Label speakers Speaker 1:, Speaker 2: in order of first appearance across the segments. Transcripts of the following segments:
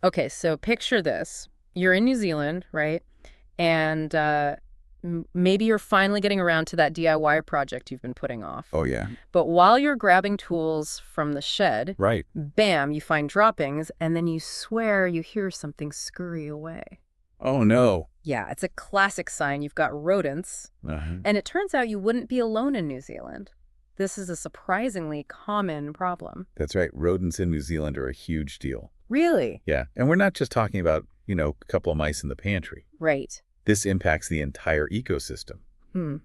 Speaker 1: Okay, so picture this. You're in New Zealand, right? And maybe you're finally getting around to that DIY project you've been putting off.
Speaker 2: Oh, yeah.
Speaker 1: But while you're grabbing tools from the shed,
Speaker 2: Right.
Speaker 1: bam, you find droppings, and then you swear you hear something scurry away.
Speaker 2: Oh, no.
Speaker 1: Yeah, it's a classic sign you've got rodents.
Speaker 2: Uh-huh.
Speaker 1: And it turns out you wouldn't be alone in New Zealand. This is a surprisingly common problem.
Speaker 2: That's right. Rodents in New Zealand are a huge deal.
Speaker 1: Really?
Speaker 2: Yeah. And we're not just talking about, a couple of mice in the pantry.
Speaker 1: Right.
Speaker 2: This impacts the entire ecosystem,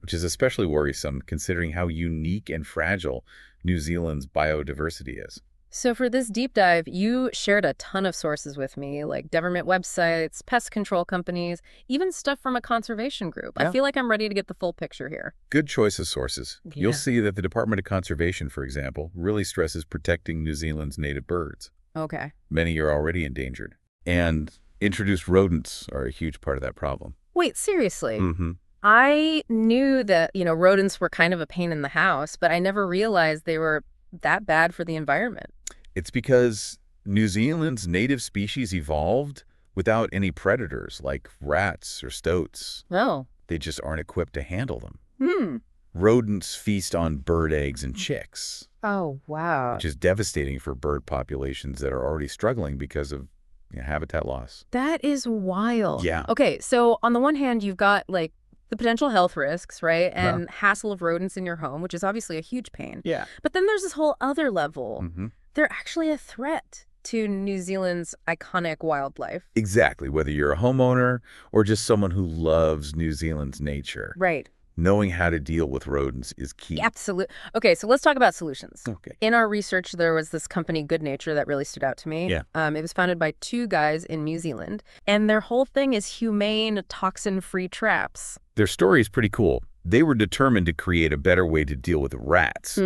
Speaker 2: which is especially worrisome considering how unique and fragile New Zealand's biodiversity is.
Speaker 1: So for this deep dive, you shared a ton of sources with me, like government websites, pest control companies, even stuff from a conservation group. I
Speaker 2: Yeah.
Speaker 1: feel like I'm ready to get the full picture here.
Speaker 2: Good choice of sources.
Speaker 1: Yeah.
Speaker 2: You'll see that the Department of Conservation, for example, really stresses protecting New Zealand's native birds.
Speaker 1: Okay.
Speaker 2: Many are already endangered. And introduced rodents are a huge part of that problem.
Speaker 1: Wait, seriously?
Speaker 2: Mm-hmm.
Speaker 1: I knew that, rodents were kind of a pain in the house, but I never realized they were that bad for the environment.
Speaker 2: It's because New Zealand's native species evolved without any predators like rats or stoats.
Speaker 1: Oh.
Speaker 2: They just aren't equipped to handle them.
Speaker 1: Hmm.
Speaker 2: Rodents feast on bird eggs and chicks,
Speaker 1: Oh, wow.
Speaker 2: which is devastating for bird populations that are already struggling because of habitat loss.
Speaker 1: That is wild.
Speaker 2: Yeah.
Speaker 1: Okay, so on the one hand, you've got, like, the potential health risks, right? And hassle of rodents in your home, which is obviously a huge pain.
Speaker 2: Yeah.
Speaker 1: But then there's this whole other level.
Speaker 2: Mm-hmm.
Speaker 1: They're actually a threat to New Zealand's iconic wildlife.
Speaker 2: Exactly. Whether you're a homeowner or just someone who loves New Zealand's nature,
Speaker 1: Right.
Speaker 2: knowing how to deal with rodents is key.
Speaker 1: Absolutely. Okay, so let's talk about solutions.
Speaker 2: Okay.
Speaker 1: In our research, there was this company, Good Nature, that really stood out to me.
Speaker 2: Yeah.
Speaker 1: It was founded by two guys in New Zealand, and their whole thing is humane, toxin-free traps.
Speaker 2: Their story is pretty cool. They were determined to create a better way to deal with rats.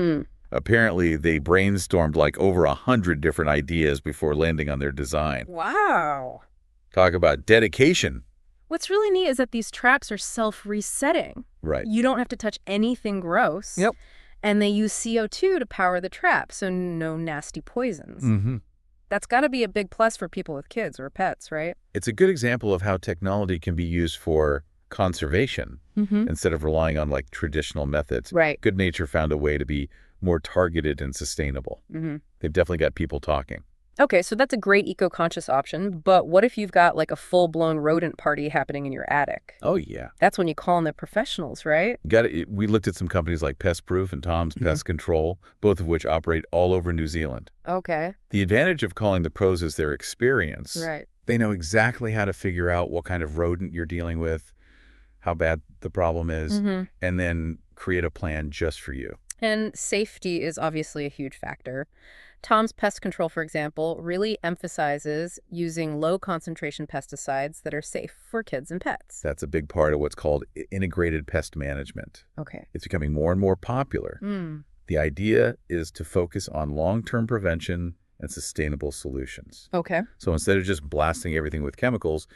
Speaker 2: Apparently, they brainstormed like over 100 different ideas before landing on their design.
Speaker 1: Wow.
Speaker 2: Talk about dedication.
Speaker 1: What's really neat is that these traps are self-resetting.
Speaker 2: Right.
Speaker 1: You don't have to touch anything gross.
Speaker 2: Yep.
Speaker 1: And they use CO2 to power the trap, so no nasty poisons.
Speaker 2: Mm-hmm.
Speaker 1: That's got to be a big plus for people with kids or pets, right?
Speaker 2: It's a good example of how technology can be used for conservation instead of relying on like traditional methods.
Speaker 1: Right.
Speaker 2: Good Nature found a way to be more targeted and sustainable. They've definitely got people talking.
Speaker 1: Okay, so that's a great eco-conscious option, but what if you've got like a full-blown rodent party happening in your attic?
Speaker 2: Oh, yeah.
Speaker 1: That's when you call in the professionals, right?
Speaker 2: We looked at some companies like Pest Proof and Tom's Pest Control, both of which operate all over New Zealand.
Speaker 1: Okay.
Speaker 2: The advantage of calling the pros is their experience.
Speaker 1: Right.
Speaker 2: They know exactly how to figure out what kind of rodent you're dealing with, how bad the problem is, and then create a plan just for you.
Speaker 1: And safety is obviously a huge factor. Tom's Pest Control, for example, really emphasizes using low-concentration pesticides that are safe for kids and pets.
Speaker 2: That's a big part of what's called integrated pest management.
Speaker 1: Okay.
Speaker 2: It's becoming more and more popular. The idea is to focus on long-term prevention and sustainable solutions.
Speaker 1: Okay.
Speaker 2: So instead of just blasting everything with chemicals,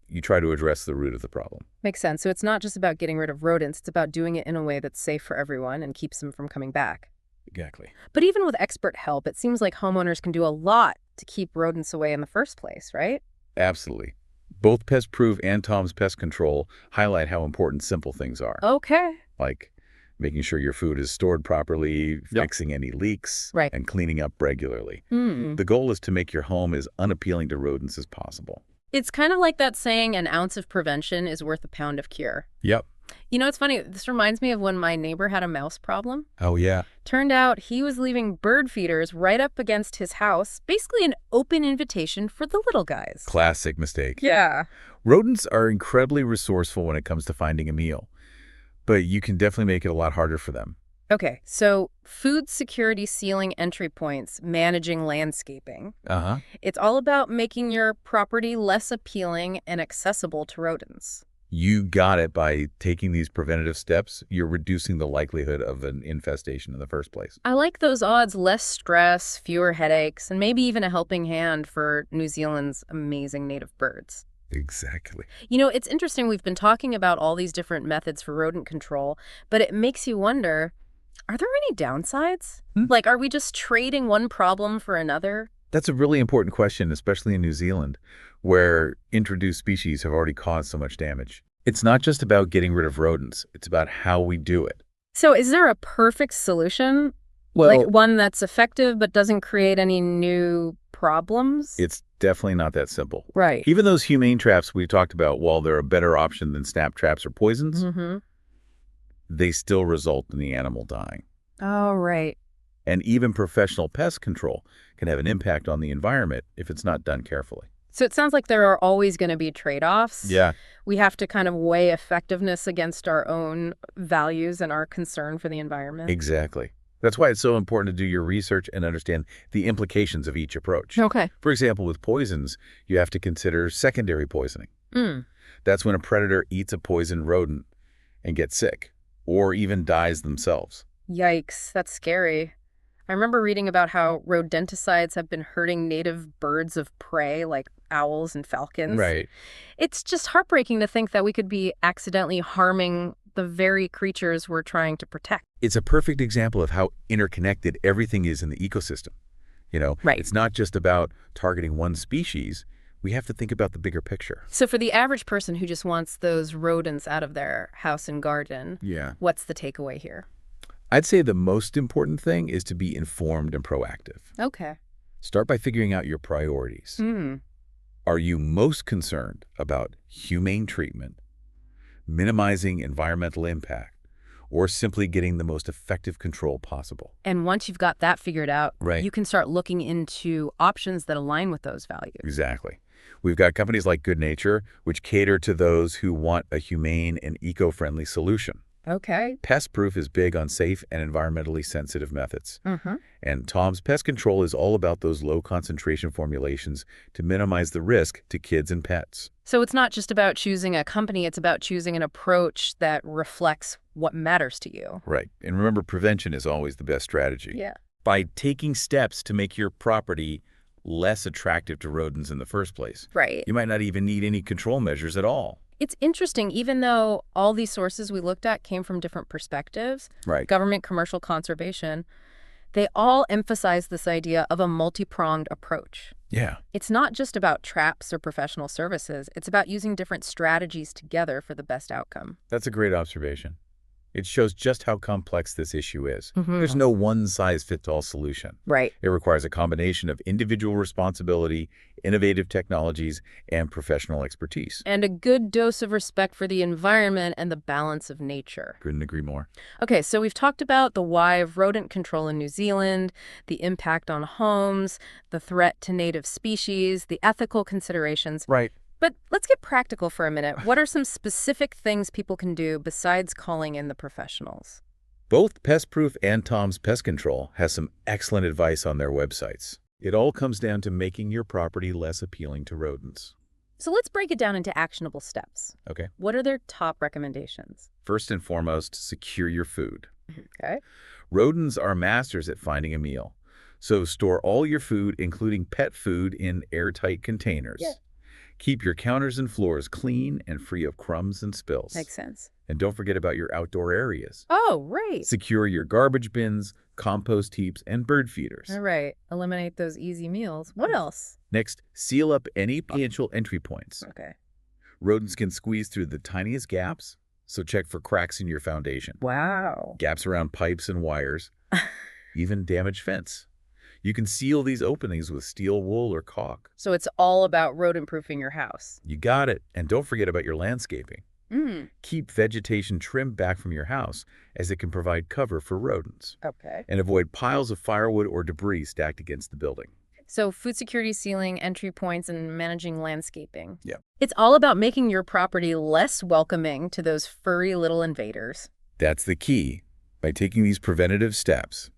Speaker 2: you try to address the root of the problem.
Speaker 1: Makes sense. So it's not just about getting rid of rodents, it's about doing it in a way that's safe for everyone and keeps them from coming back.
Speaker 2: Exactly.
Speaker 1: But even with expert help, it seems like homeowners can do a lot to keep rodents away in the first place, right?
Speaker 2: Absolutely. Both Pest Proof and Tom's Pest Control highlight how important simple things are.
Speaker 1: Okay.
Speaker 2: Like making sure your food is stored properly, fixing any leaks,
Speaker 1: Right.
Speaker 2: and cleaning up regularly. The goal is to make your home as unappealing to rodents as possible.
Speaker 1: It's kind of like that saying, an ounce of prevention is worth a pound of cure.
Speaker 2: Yep.
Speaker 1: You know, it's funny. This reminds me of when my neighbor had a mouse problem.
Speaker 2: Oh, yeah.
Speaker 1: Turned out he was leaving bird feeders right up against his house, basically an open invitation for the little guys.
Speaker 2: Classic mistake.
Speaker 1: Yeah.
Speaker 2: Rodents are incredibly resourceful when it comes to finding a meal, but you can definitely make it a lot harder for them.
Speaker 1: Okay, so food security sealing entry points, managing landscaping. It's all about making your property less appealing and accessible to rodents.
Speaker 2: You got it. By taking these preventative steps, you're reducing the likelihood of an infestation in the first place.
Speaker 1: I like those odds: less stress, fewer headaches, and maybe even a helping hand for New Zealand's amazing native birds.
Speaker 2: Exactly.
Speaker 1: You know, it's interesting. We've been talking about all these different methods for rodent control, but it makes you wonder, are there any downsides? Like, are we just trading one problem for another?
Speaker 2: That's a really important question, especially in New Zealand, where introduced species have already caused so much damage. It's not just about getting rid of rodents. It's about how we do it.
Speaker 1: So is there a perfect solution?
Speaker 2: Well,
Speaker 1: Like one that's effective but doesn't create any new problems?
Speaker 2: it's definitely not that simple.
Speaker 1: Right.
Speaker 2: Even those humane traps we talked about, while they're a better option than snap traps or poisons, they still result in the animal dying.
Speaker 1: Oh, right.
Speaker 2: And even professional pest control can have an impact on the environment if it's not done carefully.
Speaker 1: So it sounds like there are always going to be trade-offs.
Speaker 2: Yeah.
Speaker 1: We have to kind of weigh effectiveness against our own values and our concern for the environment.
Speaker 2: Exactly. That's why it's so important to do your research and understand the implications of each approach.
Speaker 1: Okay.
Speaker 2: For example, with poisons, you have to consider secondary poisoning. That's when a predator eats a poisoned rodent and gets sick, or even dies themselves.
Speaker 1: Yikes, that's scary. I remember reading about how rodenticides have been hurting native birds of prey like owls and falcons.
Speaker 2: Right.
Speaker 1: It's just heartbreaking to think that we could be accidentally harming the very creatures we're trying to protect.
Speaker 2: It's a perfect example of how interconnected everything is in the ecosystem.
Speaker 1: Right.
Speaker 2: It's not just about targeting one species. We have to think about the bigger picture.
Speaker 1: So for the average person who just wants those rodents out of their house and garden, what's the takeaway here?
Speaker 2: I'd say the most important thing is to be informed and proactive.
Speaker 1: Okay.
Speaker 2: Start by figuring out your priorities. Are you most concerned about humane treatment, minimizing environmental impact, or simply getting the most effective control possible?
Speaker 1: And once you've got that figured out,
Speaker 2: Right.
Speaker 1: you can start looking into options that align with those values.
Speaker 2: Exactly. We've got companies like Good Nature, which cater to those who want a humane and eco-friendly solution.
Speaker 1: Okay.
Speaker 2: Pest Proof is big on safe and environmentally sensitive methods. And Tom's Pest Control is all about those low-concentration formulations to minimize the risk to kids and pets.
Speaker 1: So it's not just about choosing a company, it's about choosing an approach that reflects what matters to you.
Speaker 2: Right. And remember, prevention is always the best strategy.
Speaker 1: Yeah.
Speaker 2: By taking steps to make your property less attractive to rodents in the first place,
Speaker 1: Right.
Speaker 2: you might not even need any control measures at all.
Speaker 1: It's interesting, even though all these sources we looked at came from different perspectives,
Speaker 2: Right.
Speaker 1: government, commercial, conservation, they all emphasize this idea of a multi-pronged approach.
Speaker 2: Yeah.
Speaker 1: It's not just about traps or professional services. It's about using different strategies together for the best outcome.
Speaker 2: That's a great observation. It shows just how complex this issue is. There's no one-size-fits-all solution.
Speaker 1: Right.
Speaker 2: It requires a combination of individual responsibility, innovative technologies, and professional expertise.
Speaker 1: And a good dose of respect for the environment and the balance of nature.
Speaker 2: Couldn't agree more.
Speaker 1: Okay, so we've talked about the why of rodent control in New Zealand, the impact on homes, the threat to native species, the ethical considerations.
Speaker 2: Right.
Speaker 1: But let's get practical for a minute. What are some specific things people can do besides calling in the professionals?
Speaker 2: Both Pest Proof and Tom's Pest Control has some excellent advice on their websites. It all comes down to making your property less appealing to rodents.
Speaker 1: So let's break it down into actionable steps.
Speaker 2: Okay.
Speaker 1: What are their top recommendations?
Speaker 2: First and foremost, secure your food.
Speaker 1: Okay.
Speaker 2: Rodents are masters at finding a meal. So store all your food, including pet food, in airtight containers.
Speaker 1: Yeah.
Speaker 2: Keep your counters and floors clean and free of crumbs and spills.
Speaker 1: Makes sense.
Speaker 2: And don't forget about your outdoor areas.
Speaker 1: Oh, right.
Speaker 2: Secure your garbage bins, compost heaps, and bird feeders.
Speaker 1: All right. Eliminate those easy meals. What else?
Speaker 2: Next, seal up any potential entry points.
Speaker 1: Okay.
Speaker 2: Rodents can squeeze through the tiniest gaps, so check for cracks in your foundation.
Speaker 1: Wow.
Speaker 2: Gaps around pipes and wires, even damaged fence. You can seal these openings with steel wool or caulk.
Speaker 1: So it's all about rodent-proofing your house.
Speaker 2: You got it. And don't forget about your landscaping. Keep vegetation trimmed back from your house, as it can provide cover for rodents.
Speaker 1: Okay.
Speaker 2: And avoid piles of firewood or debris stacked against the building.
Speaker 1: So food security, sealing, entry points, and managing landscaping.
Speaker 2: Yeah.
Speaker 1: It's all about making your property less welcoming to those furry little invaders.
Speaker 2: That's the key. By taking these preventative steps,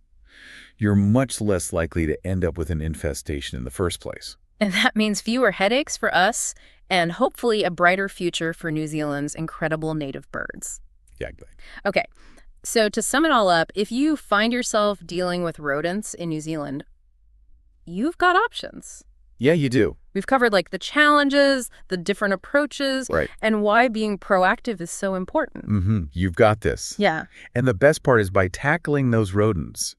Speaker 2: you're much less likely to end up with an infestation in the first place.
Speaker 1: And that means fewer headaches for us and hopefully a brighter future for New Zealand's incredible native birds.
Speaker 2: Exactly.
Speaker 1: Okay, so to sum it all up, if you find yourself dealing with rodents in New Zealand, you've got options.
Speaker 2: Yeah, you do.
Speaker 1: We've covered like the challenges, the different approaches,
Speaker 2: Right.
Speaker 1: and why being proactive is so important.
Speaker 2: You've got this.
Speaker 1: Yeah.
Speaker 2: And the best part is, by tackling those rodents,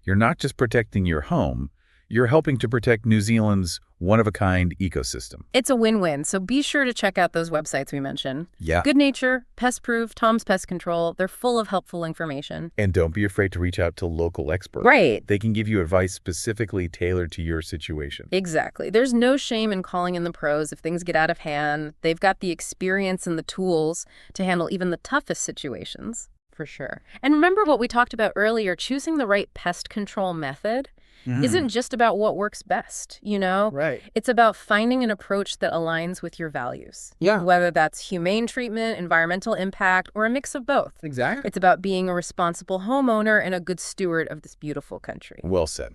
Speaker 2: you're not just protecting your home, you're helping to protect New Zealand's one-of-a-kind ecosystem.
Speaker 1: It's a win-win, so be sure to check out those websites we mentioned.
Speaker 2: Yeah.
Speaker 1: Good Nature, Pest Proof, Tom's Pest Control, they're full of helpful information.
Speaker 2: And don't be afraid to reach out to local experts.
Speaker 1: Right.
Speaker 2: They can give you advice specifically tailored to your situation.
Speaker 1: Exactly. There's no shame in calling in the pros if things get out of hand. They've got the experience and the tools to handle even the toughest situations. For sure. And remember what we talked about earlier, choosing the right pest control method isn't just about what works best, you know?
Speaker 3: Right.
Speaker 1: It's about finding an approach that aligns with your values.
Speaker 3: Yeah.
Speaker 1: Whether that's humane treatment, environmental impact, or a mix of both.
Speaker 3: Exactly.
Speaker 1: It's about being a responsible homeowner and a good steward of this beautiful country.
Speaker 2: Well said.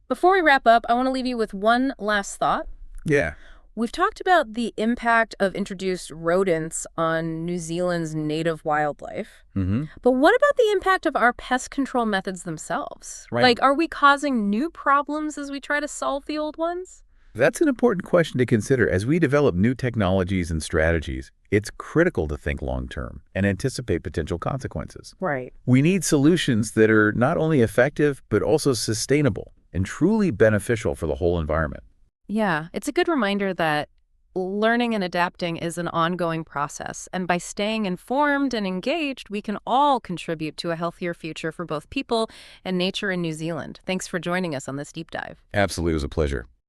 Speaker 1: Before we wrap up, I want to leave you with one last thought.
Speaker 2: Yeah.
Speaker 1: We've talked about the impact of introduced rodents on New Zealand's native wildlife. But what about the impact of our pest control methods themselves?
Speaker 2: Right.
Speaker 1: Like, are we causing new problems as we try to solve the old ones?
Speaker 2: That's an important question to consider. As we develop new technologies and strategies, it's critical to think long-term and anticipate potential consequences.
Speaker 1: Right.
Speaker 2: We need solutions that are not only effective, but also sustainable and truly beneficial for the whole environment.
Speaker 1: Yeah, it's a good reminder that learning and adapting is an ongoing process. And by staying informed and engaged, we can all contribute to a healthier future for both people and nature in New Zealand. Thanks for joining us on this deep dive.
Speaker 2: Absolutely, it was a pleasure.